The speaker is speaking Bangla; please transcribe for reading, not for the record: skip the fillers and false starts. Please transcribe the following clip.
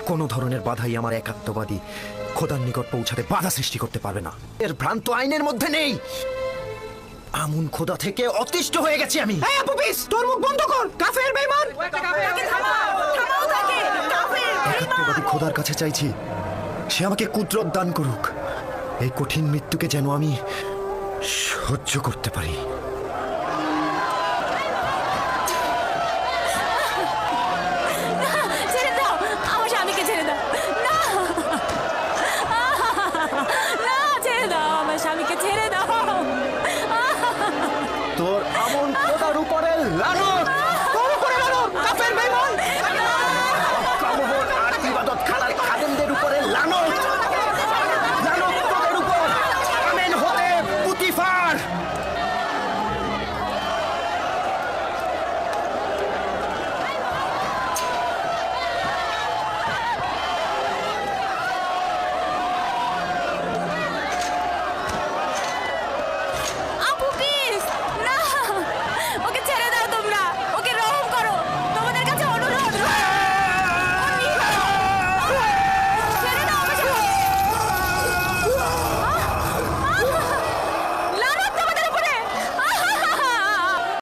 কোনো ধরনের বাধাই আমার একাত্মবাদী খোদার নিকট পৌঁছাতে বাধা সৃষ্টি করতে পারবে না। এর ভ্রান্ত আইনের মধ্যে নেই। আমুন খোদা থেকে অতিষ্ঠ হয়ে গেছি আমি। এই আপুপিস, তোর মুখ বন্ধ কর, কাফের বেঈমান। একাত্মবাদী খোদার কাছে চাইছি সে আমাকে কুদরত দান করুক, এই কঠিন মৃত্যুকে যেন আমি সহ্য করতে পারি।